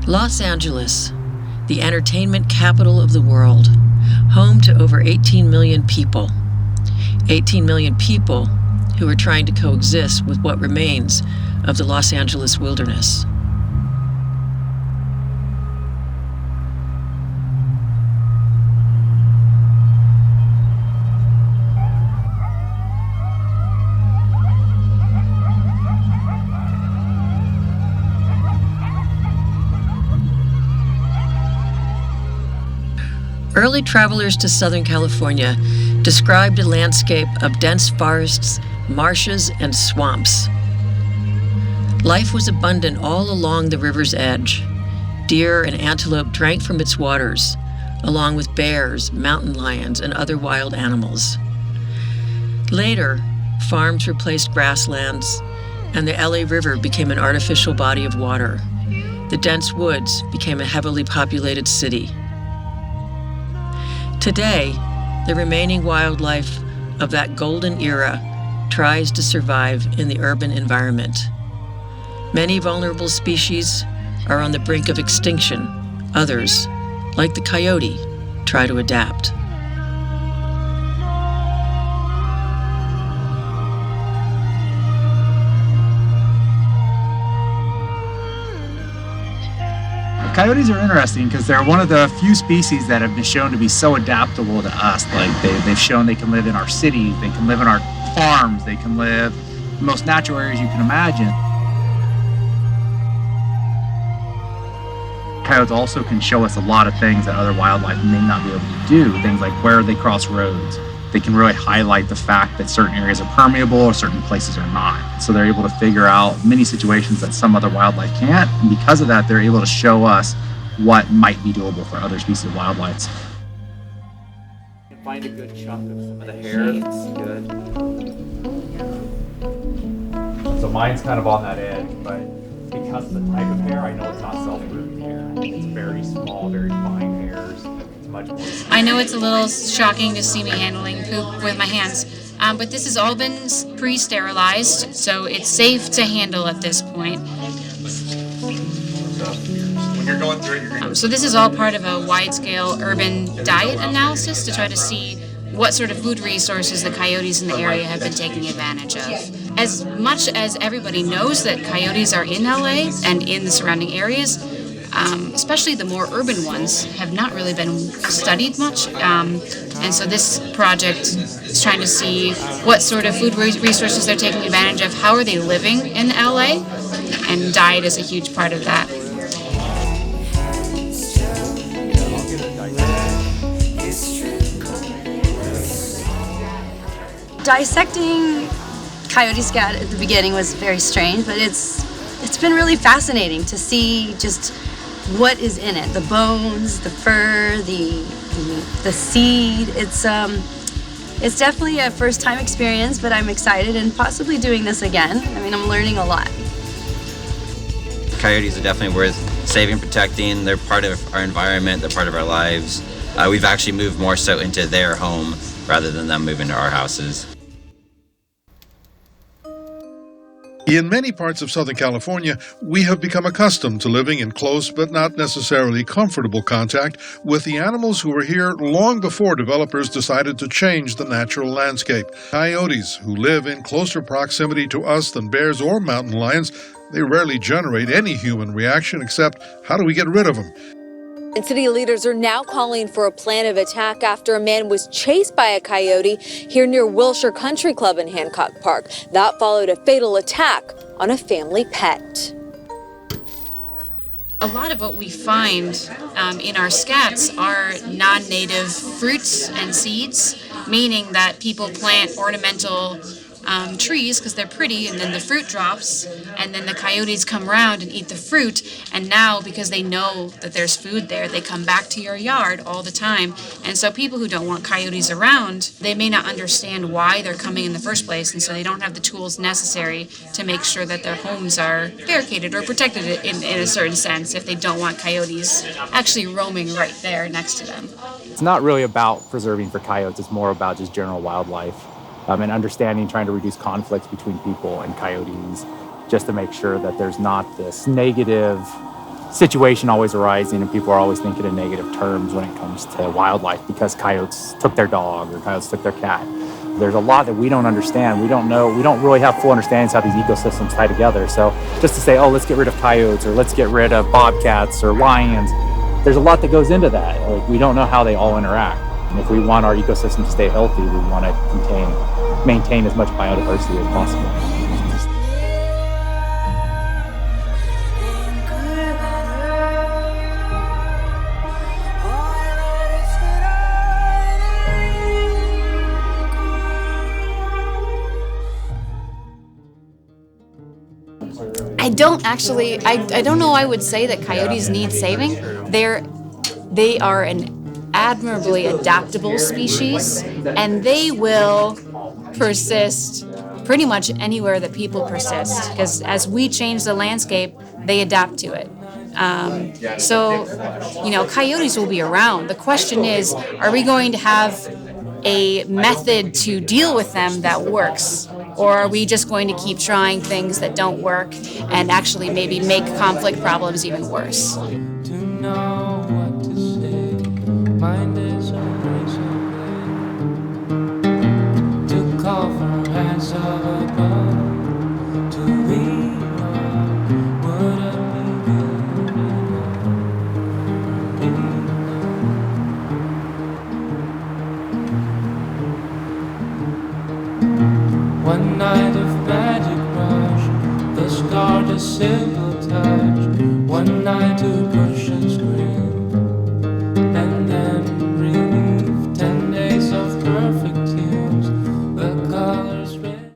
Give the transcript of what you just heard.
Los Angeles, the entertainment capital of the world, home to over 18 million people. 18 million people who are trying to coexist with what remains of the Los Angeles wilderness. Early travelers to Southern California described a landscape of dense forests, marshes, and swamps. Life was abundant all along the river's edge. Deer and antelope drank from its waters, along with bears, mountain lions, and other wild animals. Later, farms replaced grasslands, and the LA River became an artificial body of water. The dense woods became a heavily populated city. Today, the remaining wildlife of that golden era tries to survive in the urban environment. Many vulnerable species are on the brink of extinction. Others, like the coyote, try to adapt. Coyotes are interesting because they're one of the few species that have been shown to be so adaptable to us. Like they've shown they can live in our cities, they can live in our farms, they can live in the most natural areas you can imagine. Coyotes also can show us a lot of things that other wildlife may not be able to do. Things like where they cross roads. They can really highlight the fact that certain areas are permeable or certain places are not. So they're able to figure out many situations that some other wildlife can't. And because of that, they're able to show us what might be doable for other species of wildlife. You can find a good chunk of some of the hair. That's good. So mine's kind of on that edge, but because of the type of hair, I know it's not self-rooting hair. It's very small, very fine hairs. It's much more. I know it's a little shocking to see me handling poop with my hands, but this has all been pre-sterilized, so it's safe to handle at this point. When you're going through it, you're going So this is all part of a wide-scale urban diet analysis to try to see what sort of food resources the coyotes in the area have been taking advantage of. As much as everybody knows that coyotes are in LA and in the surrounding areas, especially the more urban ones, have not really been studied much. And so this project is trying to see what sort of food resources they're taking advantage of, how are they living in LA, and diet is a huge part of that. Dissecting coyote scat at the beginning was very strange, but it's been really fascinating to see just what is in it. The bones, the fur, the seed. It's definitely a first time experience, but I'm excited and possibly doing this again. I mean, I'm learning a lot. Coyotes are definitely worth saving, protecting. They're part of our environment, they're part of our lives. We've actually moved more so into their home rather than them moving to our houses. In many parts of Southern California, we have become accustomed to living in close but not necessarily comfortable contact with the animals who were here long before developers decided to change the natural landscape. Coyotes, who live in closer proximity to us than bears or mountain lions, they rarely generate any human reaction except, how do we get rid of them? And city leaders are now calling for a plan of attack after a man was chased by a coyote here near Wilshire Country Club in Hancock Park. That followed a fatal attack on a family pet. A lot of what we find in our scats are non-native fruits and seeds, meaning that people plant ornamental trees because they're pretty, and then the fruit drops, and then the coyotes come around and eat the fruit, and now because they know that there's food there, they come back to your yard all the time. And so people who don't want coyotes around, they may not understand why they're coming in the first place, and so they don't have the tools necessary to make sure that their homes are barricaded or protected in a certain sense if they don't want coyotes actually roaming right there next to them. It's not really about preserving for coyotes, it's more about just general wildlife. And understanding, trying to reduce conflicts between people and coyotes, just to make sure that there's not this negative situation always arising, and people are always thinking in negative terms when it comes to wildlife because coyotes took their dog or coyotes took their cat. There's a lot that we don't understand. We don't know. We don't really have full understandings how these ecosystems tie together. So just to say, oh, let's get rid of coyotes or let's get rid of bobcats or lions, there's a lot that goes into that. Like, we don't know how they all interact. And if we want our ecosystem to stay healthy, we want to maintain as much biodiversity as possible. I don't know I would say that coyotes need saving. They are an admirably adaptable species, and they will persist pretty much anywhere that people persist, because as we change the landscape, they adapt to it. So, coyotes will be around. The question is, are we going to have a method to deal with them that works? Or are we just going to keep trying things that don't work and actually maybe make conflict problems even worse? To know what to say, mind is unreasonable. To call for hands of above, to read wouldn't be good enough. One night of magic rush, the start a simple touch. One night to